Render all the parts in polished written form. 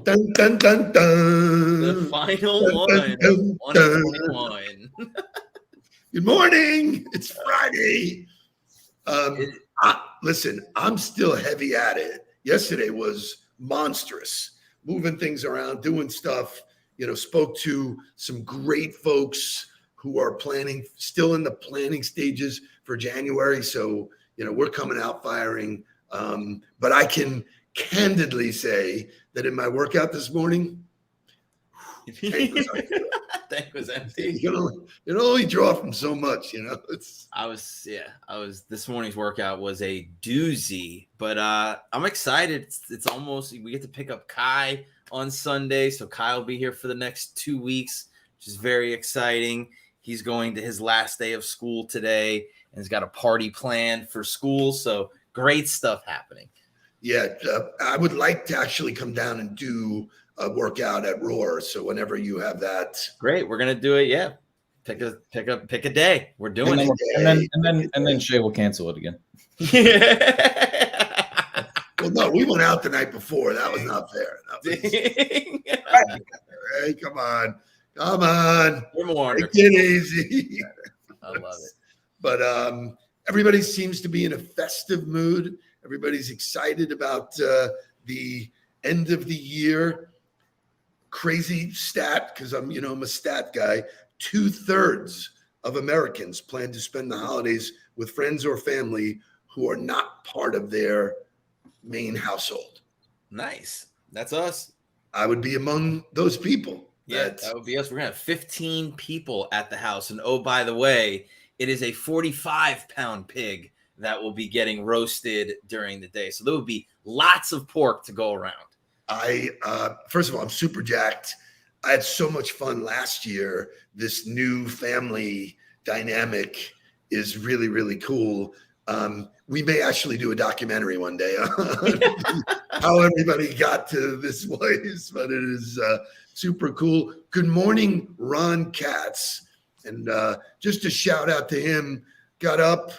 Dun, dun, dun, dun. The final Dun, one dun, of dun, dun. 2021. Good morning. It's Friday. Listen, I'm still heavy at it. Yesterday was monstrous, moving things around, doing stuff. Spoke to some great folks who are still in the planning stages for January. So, we're coming out firing. But I can candidly say that in my workout this morning, tank was empty. You can only draw from so much, This morning's workout was a doozy, but I'm excited. It's almost, we get to pick up Kai on Sunday. So Kai will be here for the next 2 weeks, which is very exciting. He's going to his last day of school today and he's got a party planned for school. So great stuff happening. Yeah. I would like to actually come down and do a workout at Roar. So whenever you have that. Great. We're going to do it. Yeah. Pick a day. We're doing it. And then Shay will cancel it again. Well, no, we went out the night before. That was not fair. Hey, come on. Take it easy. I love it. But everybody seems to be in a festive mood. Everybody's excited about the end of the year. Crazy stat, because I'm a stat guy. 2/3 of Americans plan to spend the holidays with friends or family who are not part of their main household. Nice. That's us. I would be among those people. Yeah, that would be us. We're going to have 15 people at the house. And oh, by the way, it is a 45-pound pig that will be getting roasted during the day. So there will be lots of pork to go around. First of all, I'm super jacked. I had so much fun last year. This new family dynamic is really, really cool. We may actually do a documentary one day on how everybody got to this place, but it is super cool. Good morning, Ron Katz. And just a shout out to him. Got up,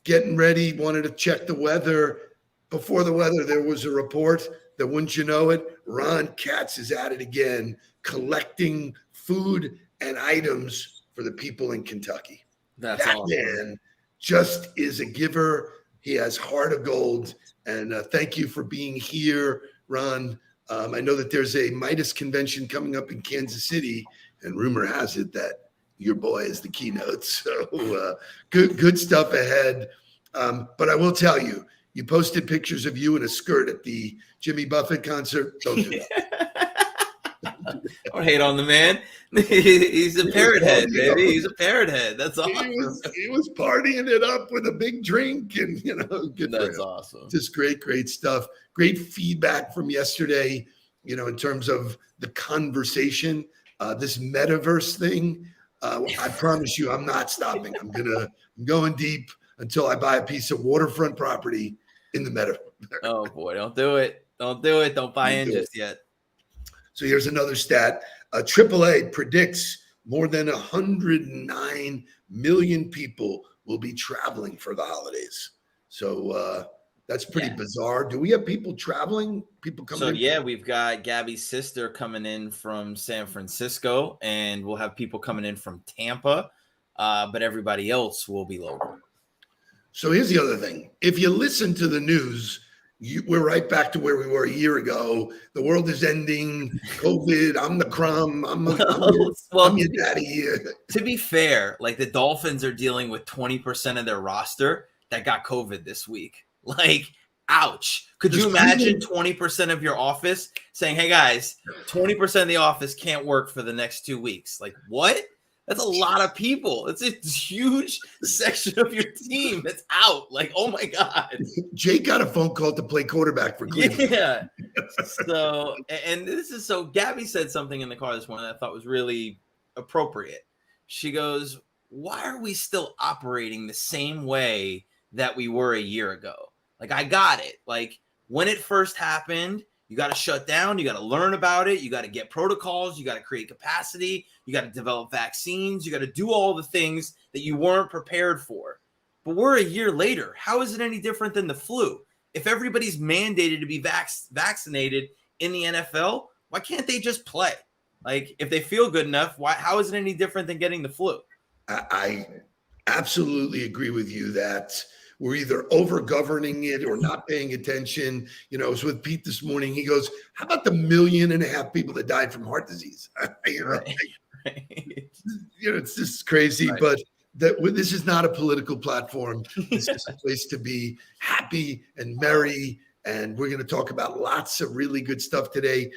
getting ready, wanted to check the weather. Before the weather, there was a report that, wouldn't you know it, Ron Katz is at it again, collecting food and items for the people in Kentucky. That awesome. Man just is a giver. He has heart of gold. And thank you for being here, Ron. I know that there's a Midas convention coming up in Kansas City, and rumor has it that your boy is the keynote. So good stuff ahead. But I will tell you, you posted pictures of you in a skirt at the Jimmy Buffett concert. Don't do that. Don't hate on the man. He's a parrot head, baby. He's a parrot head. That's awesome. He was partying it up with a big drink, and good. That's awesome. Just great stuff. Great feedback from yesterday. In terms of the conversation, this metaverse thing. I promise you, I'm not stopping. I'm going deep until I buy a piece of waterfront property in the metaverse. Oh boy, don't do it. Don't buy in just yet. So here's another stat. AAA predicts more than 109 million people will be traveling for the holidays. So that's pretty bizarre. Do we have people traveling? People coming in? So yeah, we've got Gabby's sister coming in from San Francisco, and we'll have people coming in from Tampa, but everybody else will be local. So here's the other thing. If you listen to the news, we're right back to where we were a year ago. The world is ending. COVID. I'm the crumb. I'm your daddy. To be fair, like the Dolphins are dealing with 20% of their roster that got COVID this week. Like, ouch. Could you imagine 20% of your office saying, hey guys, 20% of the office can't work for the next 2 weeks? Like, what? That's a lot of people. It's a huge section of your team that's out. Like, oh my God. Jake got a phone call to play quarterback for Cleveland. Yeah. So, and Gabby said something in the car this morning that I thought was really appropriate. She goes, why are we still operating the same way that we were a year ago? Like, I got it. Like, when it first happened, you got to shut down. You got to learn about it. You got to get protocols. You got to create capacity. You got to develop vaccines. You got to do all the things that you weren't prepared for. But we're a year later. How is it any different than the flu? If everybody's mandated to be vaccinated in the NFL, why can't they just play? Like, if they feel good enough, how is it any different than getting the flu? I absolutely agree with you that we're either over governing it or not paying attention. I was with Pete this morning. He goes, how about the 1.5 million people that died from heart disease? Right. It's just crazy, Right. but this is not a political platform. This is a place to be happy and merry. And we're going to talk about lots of really good stuff today.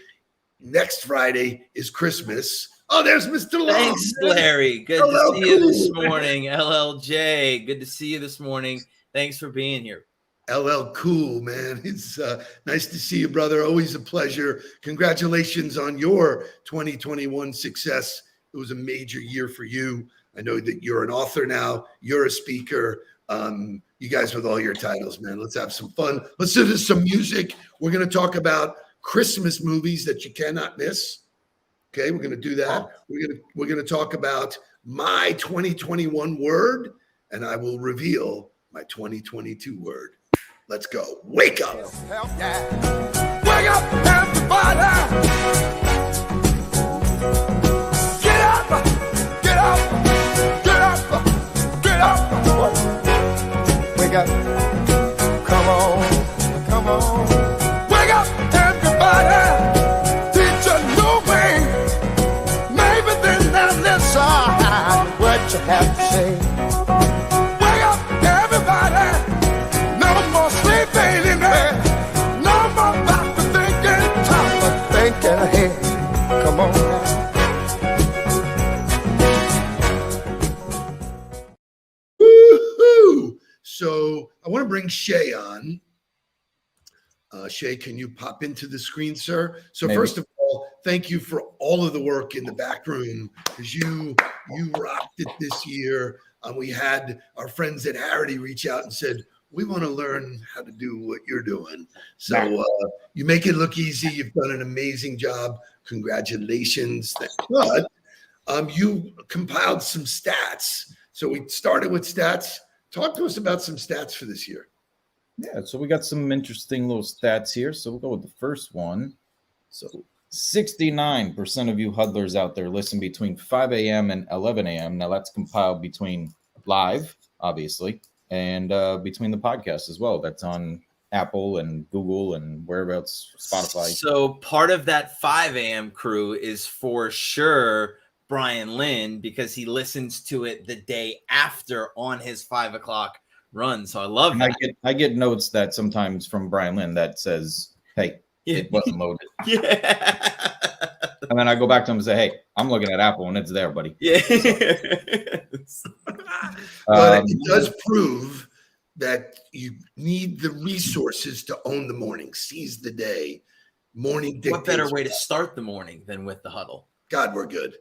Next Friday is Christmas. Oh, there's Mr. Long. Thanks, Larry. Good to LL see you this Cool. morning. LLJ, good to see you this morning. Thanks for being here. LL Cool, man. It's nice to see you, brother. Always a pleasure. Congratulations on your 2021 success. It was a major year for you. I know that you're an author now. You're a speaker. You guys with all your titles, man. Let's have some fun. Let's do some music. We're going to talk about Christmas movies that you cannot miss. Okay, we're going to do that. We're going to talk about my 2021 word, and I will reveal my 2022 word. Let's go. Wake up. Help, yeah. Wake up, everybody. Get up. Get up. Get up. Get up. Wake up. Come on. Come on. Wake up, everybody. Teach a new way. Maybe then they'll listen what you have to say. Wake up, everybody. No more sleeping in there. No more back to thinking. Time for thinking ahead. Come on now. Woo-hoo! So I want to bring Shay on. Shay, can you pop into the screen, sir? So Maybe. First of all, thank you for all of the work in the back room, because you rocked it this year. We had our friends at Harity reach out and said, we want to learn how to do what you're doing. So you make it look easy. You've done an amazing job. Congratulations. But you compiled some stats. So we started with stats. Talk to us about some stats for this year. Yeah, so we got some interesting little stats here. So we'll go with the first one. So 69% of you huddlers out there listen between 5 a.m. and 11 a.m. Now that's compiled between live, obviously, and between the podcast as well. That's on Apple and Google and wherever else, Spotify. So part of that 5 a.m. crew is for sure Brian Lynn, because he listens to it the day after on his 5 o'clock run. So I love And that. I get notes that sometimes from Brian Lynn that says, hey, it wasn't loaded. Yeah. And then I go back to him and say, hey, I'm looking at Apple and it's there, buddy. Yeah. But it does prove that you need the resources to own the morning, seize the day. Morning dictates. What better way to start the morning than with the huddle? God, we're good.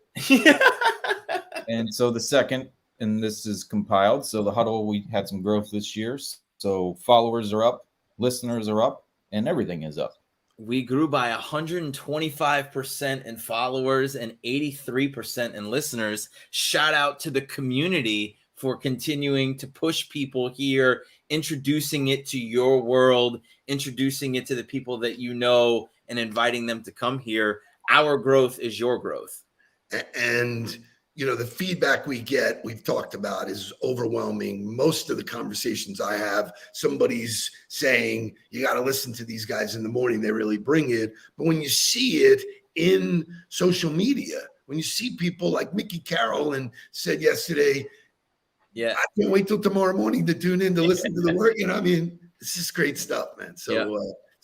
And so the second, and this is compiled. So the huddle, we had some growth this year. So followers are up, listeners are up, and everything is up. We grew by 125% in followers and 83% in listeners. Shout out to the community for continuing to push people here, introducing it to your world, introducing it to the people that you know, and inviting them to come here. Our growth is your growth. And, the feedback we get, we've talked about, is overwhelming. Most of the conversations I have, somebody's saying, you got to listen to these guys in the morning. They really bring it. But when you see it in social media, when you see people like Mickey Carroll and said yesterday, yeah, I can't wait till tomorrow morning to tune in to listen to the work. This is great stuff, man. So,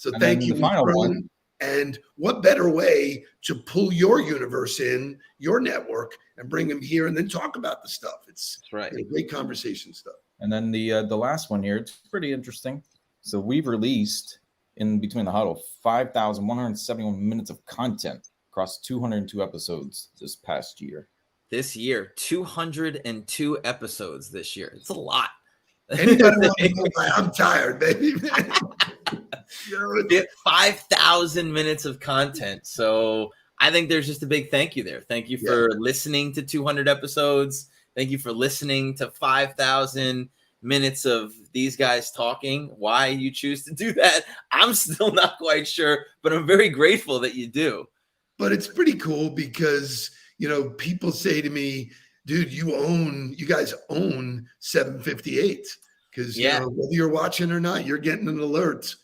And thank then you. the final one. And what better way to pull your universe in, your network, and bring them here and then talk about the stuff. It's that's right. Great conversation stuff. And then the last one here, it's pretty interesting. So we've released in between the huddle 5,171 minutes of content across 202 episodes this past year. This year, 202 episodes this year. It's a lot. Anybody want to know why I'm tired, baby? 5,000 minutes of content. So I think there's just a big thank you there. Thank you for listening to 200 episodes. Thank you for listening to 5,000. minutes of these guys talking. Why you choose to do that, I'm still not quite sure, but I'm very grateful that you do. But it's pretty cool because, people say to me, dude, you guys own 758 because, whether you're watching or not, you're getting an alert.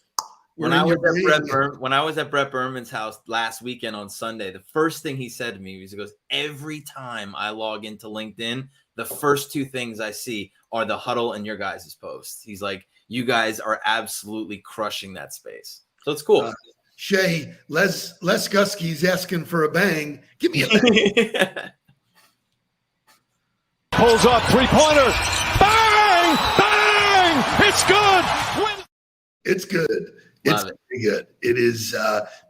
When I was at Brett Berman's house last weekend on Sunday, the first thing he said to me was, he goes, every time I log into LinkedIn, the first two things I see are the Huddle and your guys' posts. He's like, you guys are absolutely crushing that space. So it's cool. Shay, Les Gusky's asking for a bang. Give me a bang. Pulls up, three-pointer. Bang! Bang! It's good! Win. It's good. It's very good. It has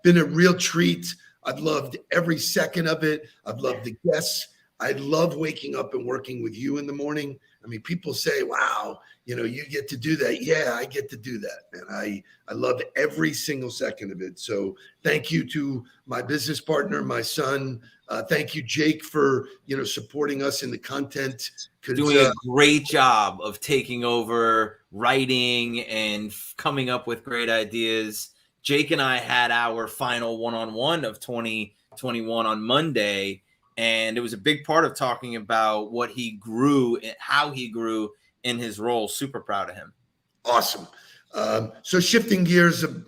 been a real treat. I've loved every second of it. I've loved the guests. I love waking up and working with you in the morning. I mean, people say, wow, you get to do that. Yeah, I get to do that. And I love every single second of it. So thank you to my business partner, my son. Thank you, Jake, for, supporting us in the content. Doing a great job of taking over writing and coming up with great ideas. Jake and I had our final one-on-one of 2021 on Monday. And it was a big part of talking about what he grew and how he grew in his role. Super proud of him. Awesome. So shifting gears of,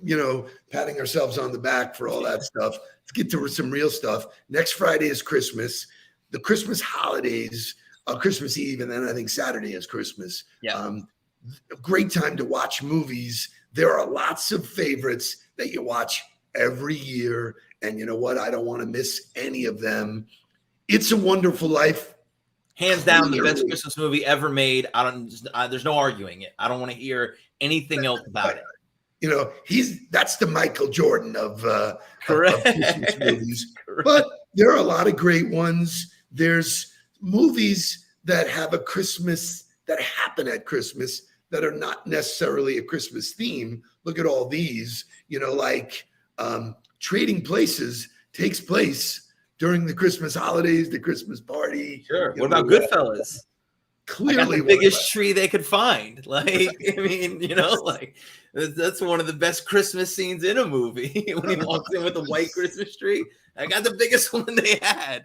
patting ourselves on the back for all that stuff. Let's get to some real stuff. Next Friday is Christmas. The Christmas holidays, Christmas Eve, and then I think Saturday is Christmas. Yeah. A great time to watch movies. There are lots of favorites that you watch every year. And you know what? I don't want to miss any of them. It's a Wonderful Life. Hands down, the best Christmas movie ever made. There's no arguing it. I don't want to hear anything else about it. That's the Michael Jordan of Christmas movies. Correct. But there are a lot of great ones. There's movies that have a Christmas, that happen at Christmas, that are not necessarily a Christmas theme. Look at all these, like Trading Places takes place during the Christmas holidays, the Christmas party. Sure. What about Goodfellas? Clearly, the biggest tree they could find. Like, I mean, that's one of the best Christmas scenes in a movie when he walks in with a white Christmas tree. I got the biggest one they had.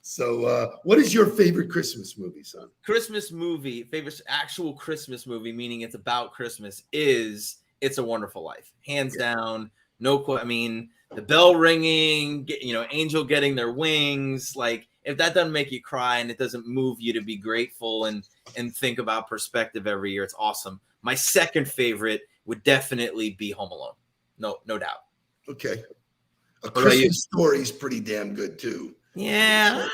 So, what is your favorite Christmas movie, son? Favorite actual Christmas movie, meaning it's about Christmas, is It's a Wonderful Life, hands down. I mean, the bell ringing, angel getting their wings. Like, if that doesn't make you cry and it doesn't move you to be grateful and think about perspective every year, it's awesome. My second favorite would definitely be Home Alone. No doubt. Okay. A Christmas Story is pretty damn good too. Yeah.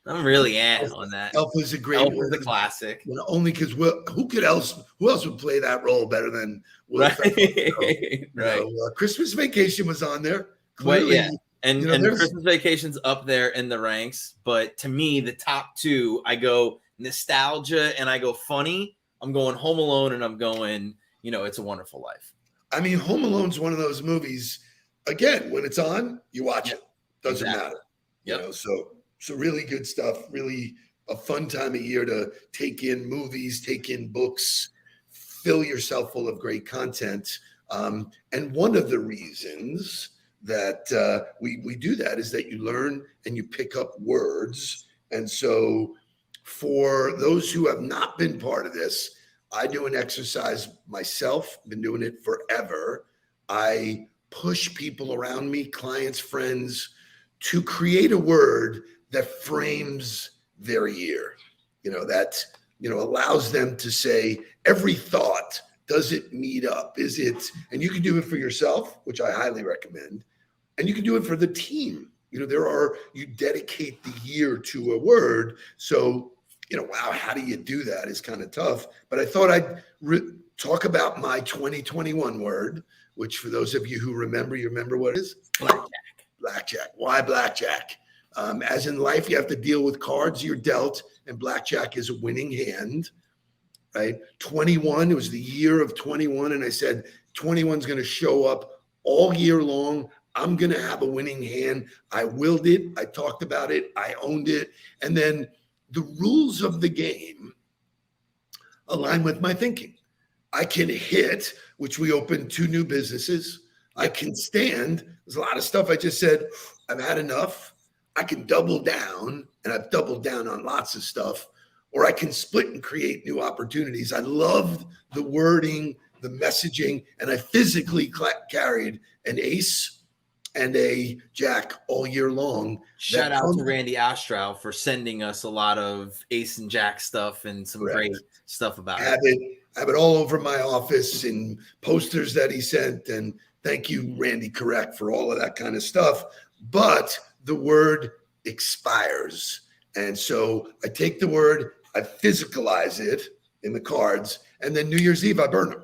I'm really on that. Elf is a great Elf one. is a classic. Only because who else would play that role better than Will Ferrell? Right. Christmas Vacation was on there. Clearly, yeah. And Christmas Vacation's up there in the ranks. But to me, the top two, I go nostalgia and I go funny. I'm going Home Alone and I'm going, It's a Wonderful Life. I mean, Home Alone's one of those movies, again, when it's on, you watch it. Doesn't matter. Yep. So really good stuff, really a fun time of year to take in movies, take in books, fill yourself full of great content. And one of the reasons that we do that is that you learn and you pick up words. And so for those who have not been part of this, I do an exercise myself, been doing it forever. I push people around me, clients, friends, to create a word that frames their year, that, allows them to say every thought, does it meet up? Is it, and you can do it for yourself, which I highly recommend. And you can do it for the team. You dedicate the year to a word. So, wow, how do you do that? Is kind of tough. But I thought I'd talk about my 2021 word, which for those of you who remember, you remember what it is? Blackjack. Why blackjack? As in life, you have to deal with cards you're dealt, and blackjack is a winning hand, right? 21, it was the year of 21, and I said 21 is going to show up all year long. I'm going to have a winning hand. I willed it. I talked about it. I owned it. And then the rules of the game align with my thinking. I can hit, which we opened 2 new businesses. I can stand. There's a lot of stuff I just said, I've had enough. I can double down, and I've doubled down on lots of stuff, or I can split and create new opportunities. I loved the wording, the messaging, and I physically carried an ace and a jack all year long. Shout out to Randy Ostrow for sending us a lot of ace and jack stuff and some great stuff about it. I have it all over my office in posters that he sent. And thank you, Randy Correct, for all of that kind of stuff. But the word expires. And so I take the word, I physicalize it in the cards, and then New Year's Eve, I burn them.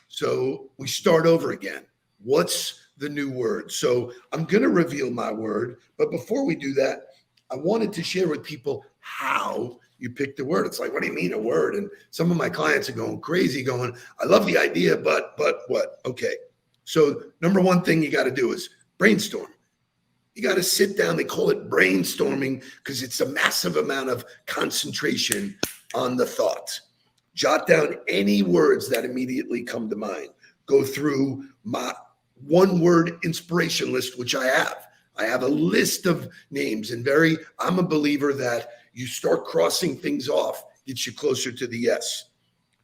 So we start over again. What's the new word? So I'm going to reveal my word. But before we do that, I wanted to share with people how you pick the word. It's like, what do you mean a word? And some of my clients are going crazy going, I love the idea, but what? Okay. So number one thing you got to do is brainstorm. You got to sit down. They call it brainstorming because it's a massive amount of concentration on the thought. Jot down any words that immediately come to mind. Go through my 1-word inspiration list, which I have. I have a list of names, and I'm a believer that you start crossing things off, gets you closer to the yes.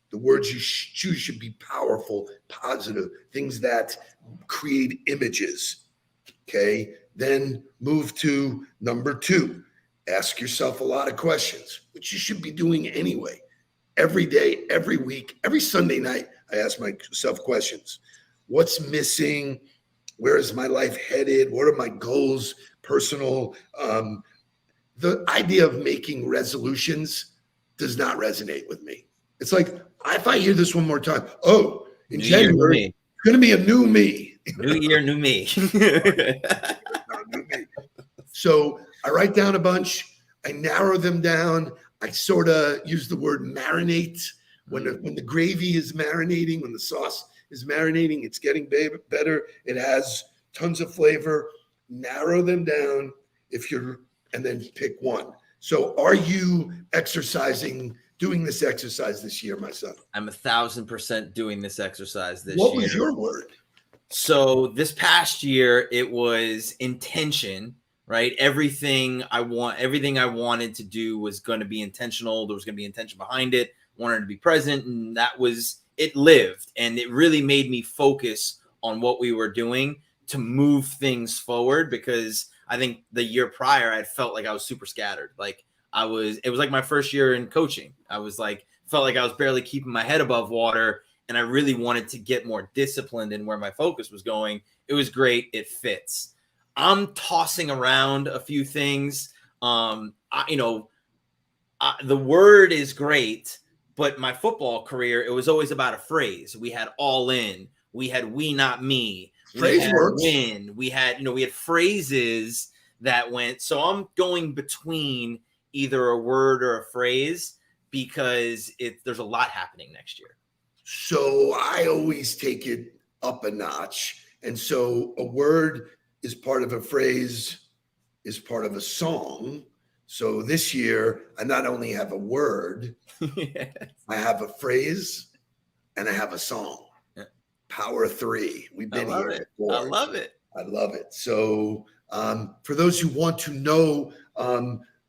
The words you choose should be powerful, positive, things that create images. Okay. Then move to number 2. Ask yourself a lot of questions, which you should be doing anyway. Every day, every week, every Sunday night, I ask myself questions. What's missing? Where is my life headed? What are my goals? Personal. The idea of making resolutions does not resonate with me. It's like, if I hear this one more time, in New January, year, it's going to be a new me. New year, new me. So I write down a bunch. I narrow them down. I sort of use the word marinate. When the gravy is marinating, when the sauce is marinating, it's getting better. It has tons of flavor. Narrow them down and then pick one. So are you doing this exercise this year, my son? I'm 1,000% doing this exercise this year. What was your word? So this past year, it was intention, right? Everything I wanted to do was going to be intentional. There was going to be intention behind it. Wanted to be present, and it lived. And it really made me focus on what we were doing to move things forward, because I think the year prior, I felt like I was super scattered. Like it was like my first year in coaching. I was like, felt like I was barely keeping my head above water. And I really wanted to get more disciplined in where my focus was going. It was great. It fits. I'm tossing around a few things. The word is great, but my football career, it was always about a phrase. We had all in. We had we, not me. Phrase works. Win. We had phrases that went. So I'm going between either a word or a phrase because there's a lot happening next year. So I always take it up a notch. And so a word is part of a phrase, is part of a song. So this year, I not only have a word, Yes. I have a phrase, and I have a song. Yeah. Power 3. We've been here before. I love it. I love it. So for those who want to know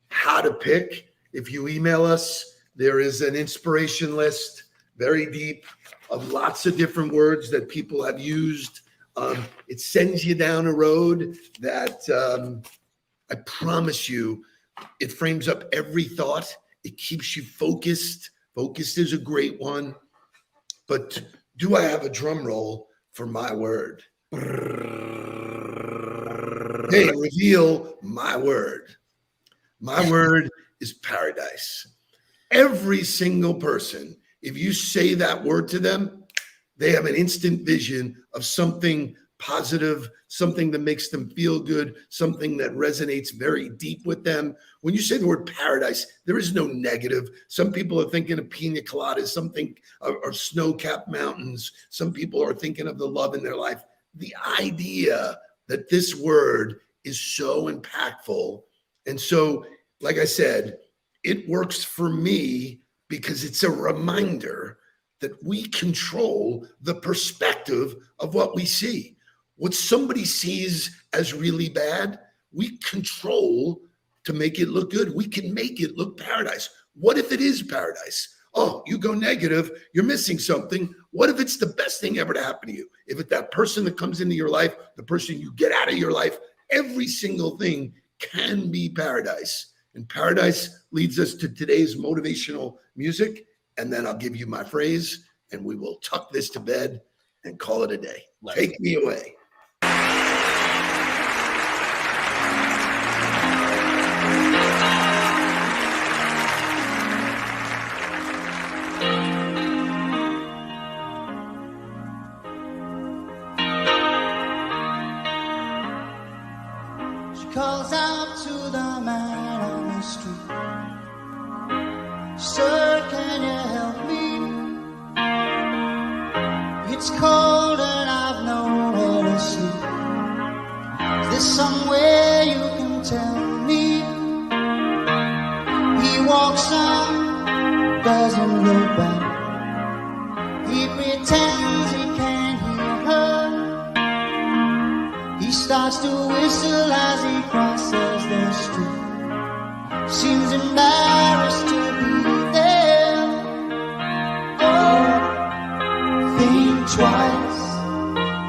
how to pick, if you email us, there is an inspiration list, very deep, of lots of different words that people have used. It sends you down a road that I promise you, it frames up every thought. It keeps you focused. Focused is a great one. But do I have a drum roll for my word? Hey, reveal my word. My word is paradise. Every single person, if you say that word to them, they have an instant vision of something positive, something that makes them feel good, something that resonates very deep with them. When you say the word paradise, there is no negative. Some people are thinking of pina coladas, or snow-capped mountains. Some people are thinking of the love in their life. The idea that this word is so impactful. And so, like I said, it works for me because it's a reminder that we control the perspective of what we see. What somebody sees as really bad, we control to make it look good. We can make it look paradise. What if it is paradise? Oh, you go negative, you're missing something. What if it's the best thing ever to happen to you? If it's that person that comes into your life, the person you get out of your life, every single thing can be paradise. And paradise leads us to today's motivational music. And then I'll give you my phrase and we will tuck this to bed and call it a day. Take me away. Calls out to the man on the street. Sir, can you help me? It's cold and I've nowhere to sleep. Is there somewhere you can tell me? He walks on, doesn't look back. He pretends he can't hear her. He starts to whistle as he crosses the street. Seems embarrassed to be there. Oh, think twice.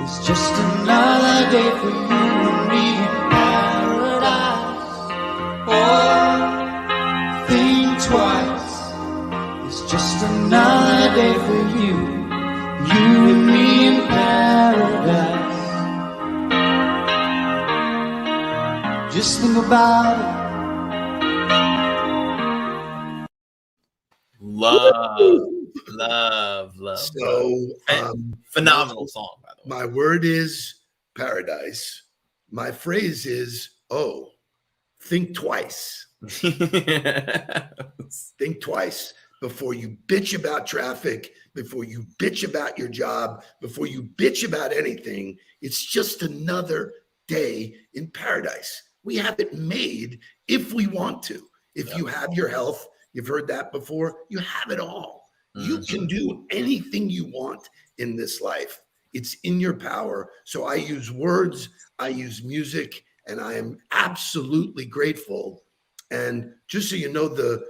It's just another day for you and me in paradise. Oh, think twice. It's just another day for you and me in paradise. Just think about it. Love. So, phenomenal song, by the way. my word is paradise. My phrase is, oh, think twice. Think twice before you bitch about traffic, before you bitch about your job, before you bitch about anything. It's just another day in paradise. We have it made if we want to. If you have your health, you've heard that before, you have it all. You can do anything you want in this life. It's in your power. So I use words, I use music, and I am absolutely grateful. And just so you know, the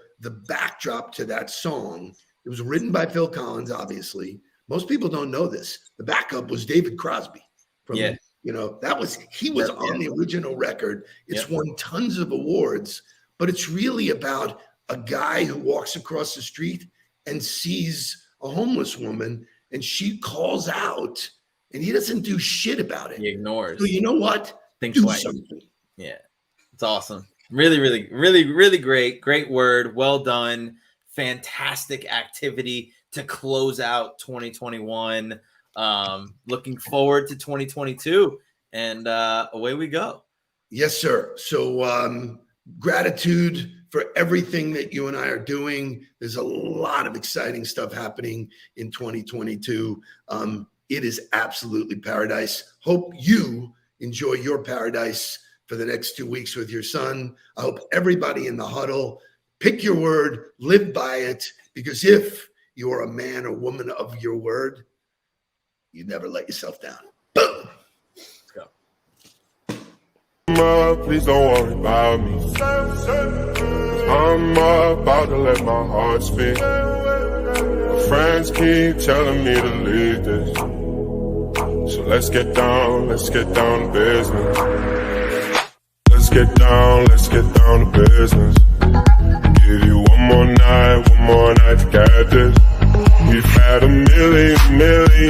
backdrop to that song, it was written by Phil Collins, obviously. Most people don't know this. The backup was David Crosby from he was on the original record. It's won tons of awards, but it's really about a guy who walks across the street and sees a homeless woman and she calls out and he doesn't do shit about it. He ignores. So you know what? Think Do twice. something. Yeah. It's awesome. Really great. Great word. Well done. Fantastic activity to close out 2021. Looking forward to 2022, and away we go. Yes, sir. So gratitude for everything that you and I are doing. There's a lot of exciting stuff happening in 2022. It is absolutely paradise. Hope you enjoy your paradise for the next 2 weeks with your son. I hope everybody in the huddle, pick your word, live by it, because if you are a man or woman of your word, you never let yourself down. Boom. Let's go. Please don't worry about me. I'm about to let my heart speak. My friends keep telling me to leave this. So let's get down to business. Let's get down to business. Give you one more night to get this. We've had a million